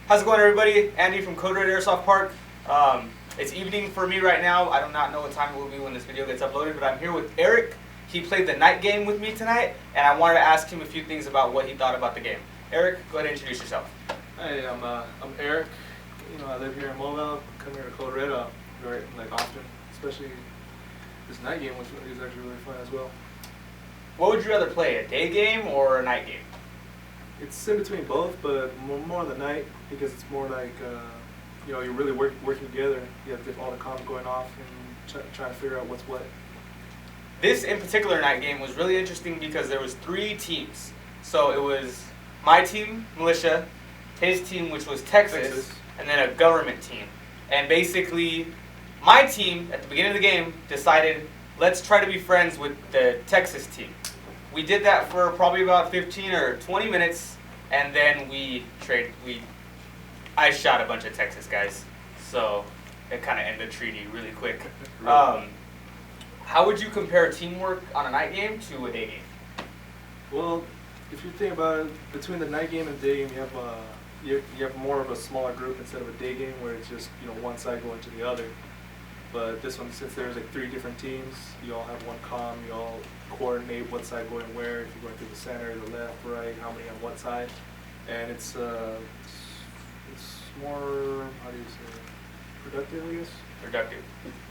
How's it going, everybody? Andy from CodeRedAirsoftPark. It's evening for me right now. I do not know what time it will be when this video gets uploaded, but I'm here with Eric. He played the night game with me tonight, and I wanted to ask him a few things about what he thought about the game. Eric, go ahead and introduce yourself. Hey, I'm Eric. I live here in Mobile. Come here to Code Red very often, especially this night game, which is actually really fun as well. What would you rather play, a day game or a night game? It's in between both, but more on the night because it's more like you're really working together. You have all the comms going off and trying to figure out what's what. This in particular night game was really interesting because there was 3 teams. So it was my team, Militia, his team, which was Texas, and then a government team. And basically, my team, at the beginning of the game, decided, let's try to be friends with the Texas team. We did that for probably about 15 or 20 minutes, and then I shot a bunch of Texas guys. So it kind of ended the treaty really quick. How would you compare teamwork on a night game to a day game? Well, if you think about it, between the night game and day game, you have more of a smaller group instead of a day game where it's just one side going to the other. But this one, since there's 3 different teams, you all have one comm, you all coordinate what side going where, if you're going through the center, the left, right, how many on what side, and it's more, how do you say, productive, I guess. Productive.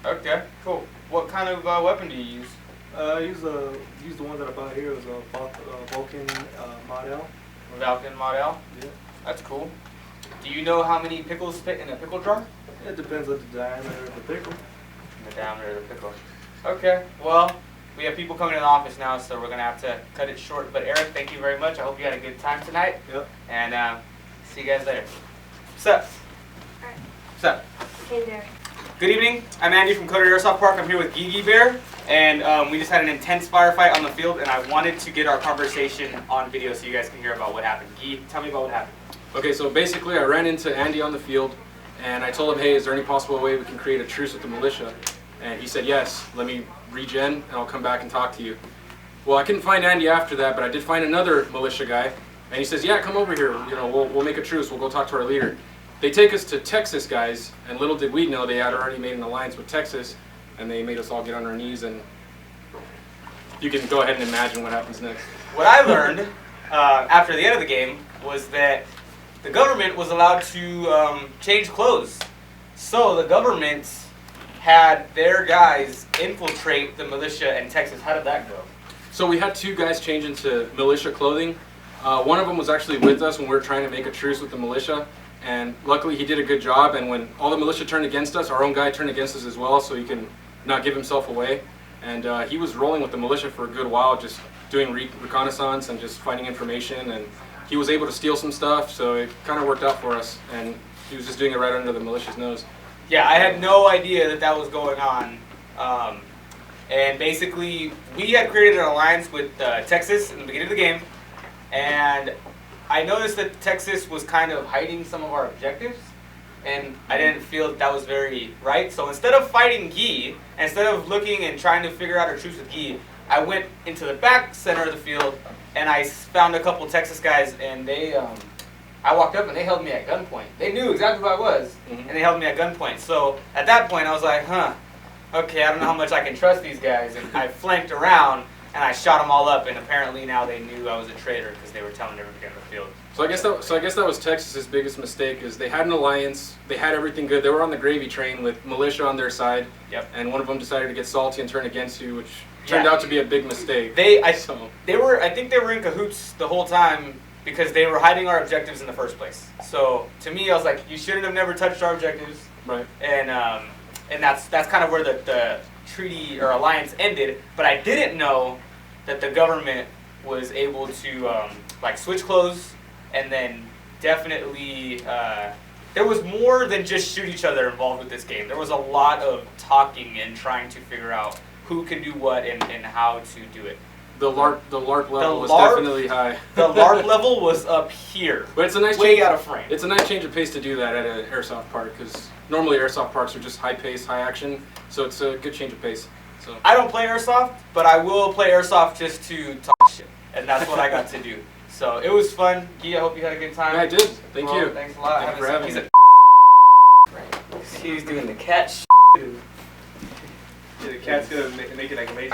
Okay, cool. What kind of weapon do you use? I use the one that I bought here. It was a Vulcan Model. Vulcan Model? Yeah. That's cool. Do you know how many pickles fit in a pickle jar? It depends on the diameter of the pickle. The diameter of the pickle. Okay, well, we have people coming in the office now, so we're going to have to cut it short. But Eric, thank you very much. I hope you had a good time tonight. Yep. And see you guys later. What's up? All right. What's up? Hey there. Good evening. I'm Andy from CodeRedAirsoftPark. I'm here with Gigi Bear, and we just had an intense firefight on the field, and I wanted to get our conversation on video so you guys can hear about what happened. Gigi, tell me about what happened. Okay, so basically I ran into Andy on the field, and I told him, hey, is there any possible way we can create a truce with the militia? And he said, yes, let me regen, and I'll come back and talk to you. Well, I couldn't find Andy after that, but I did find another militia guy, and he says, yeah, come over here, we'll make a truce, we'll go talk to our leader. They take us to Texas guys, and little did we know they had already made an alliance with Texas, and they made us all get on our knees, and you can go ahead and imagine what happens next. What I learned after the end of the game was that the government was allowed to change clothes. So the government had their guys infiltrate the militia in Texas. How did that go? So we had 2 guys change into militia clothing. One of them was actually with us when we were trying to make a truce with the militia. And luckily he did a good job, and when all the militia turned against us, our own guy turned against us as well, so he can not give himself away. And he was rolling with the militia for a good while, just doing reconnaissance and just finding information, and he was able to steal some stuff, so it kind of worked out for us, and he was just doing it right under the militia's nose. Yeah, I had no idea that that was going on. And basically, we had created an alliance with Texas in the beginning of the game, and I noticed that Texas was kind of hiding some of our objectives, and I didn't feel that was very right. So instead of fighting Guy, instead of looking and trying to figure out a truce with Guy, I went into the back center of the field, and I found a couple Texas guys, and I walked up and they held me at gunpoint. They knew exactly who I was, and they held me at gunpoint. So at that point I was like, okay, I don't know how much I can trust these guys, and I flanked around, and I shot them all up, and apparently now they knew I was a traitor because they were telling everybody on the field. So I guess that was Texas's biggest mistake, is they had an alliance, they had everything good, they were on the gravy train with militia on their side, and one of them decided to get salty and turn against you, which turned out to be a big mistake. I think they were in cahoots the whole time because they were hiding our objectives in the first place. So to me, I was like, you shouldn't have never touched our objectives. Right. And that's kind of where the treaty or alliance ended. But I didn't know that the government was able to switch clothes, and then definitely there was more than just shoot each other involved with this game. There was a lot of talking and trying to figure out who can do what and how to do it. The LARP level was definitely high. The LARP level was up here. But it's a nice way out of frame. It's a nice change of pace to do that at an airsoft park, because normally airsoft parks are just high pace, high action. So it's a good change of pace. So I don't play airsoft, but I will play airsoft just to talk shit, and that's what I got to do. So it was fun. Gee, I hope you had a good time. Yeah, I did. Thank Well, you. Thanks a lot. Thank you for having me. He's doing the cat Yeah, the cat's gonna make it like amazing.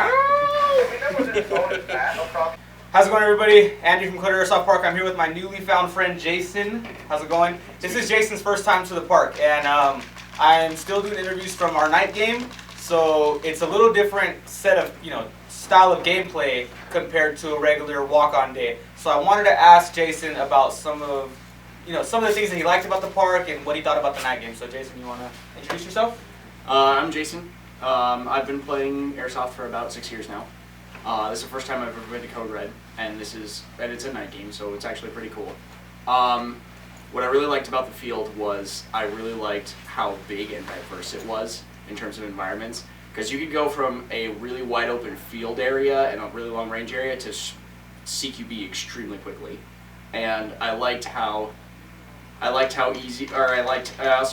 How's it going, everybody? Andy from CodeRedAirsoftPark. I'm here with my newly found friend Jason. How's it going? This is Jason's first time to the park, and I'm still doing interviews from our night game. So it's a little different set of, style of gameplay compared to a regular walk-on day. So I wanted to ask Jason about some of the things that he liked about the park and what he thought about the night game. So Jason, you want to introduce yourself? I'm Jason. I've been playing Airsoft for about 6 years now. This is the first time I've ever been to Code Red, and it's a night game, so it's actually pretty cool. What I really liked about the field was I really liked how big and diverse it was in terms of environments, because you could go from a really wide open field area and a really long range area to CQB extremely quickly, and I also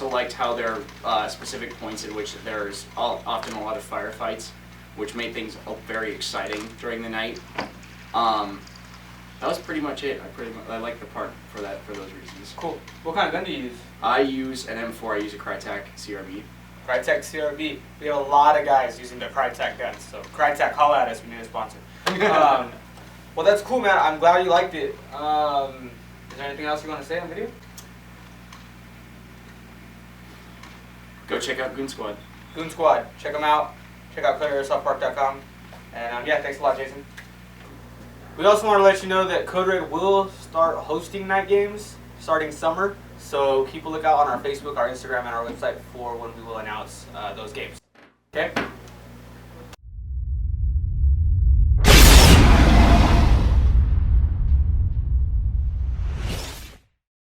liked how there are specific points at which there's often a lot of firefights, which made things very exciting during the night. That was pretty much it. I like the park for those reasons. Cool. What kind of gun do you use? I use an M4. I use a Crytek CRB. Crytek CRB. We have a lot of guys using the Crytek guns, so Crytek, holla at us. We need a sponsor. Well, that's cool, man. I'm glad you liked it. Is there anything else you want to say on video? Go check out Goon Squad. Goon Squad. Check them out. Check out CodeRedAirsoftPark.com. And yeah, thanks a lot, Jason. We also want to let you know that Code Red will start hosting night games starting summer. So keep a lookout on our Facebook, our Instagram, and our website for when we will announce those games. Okay?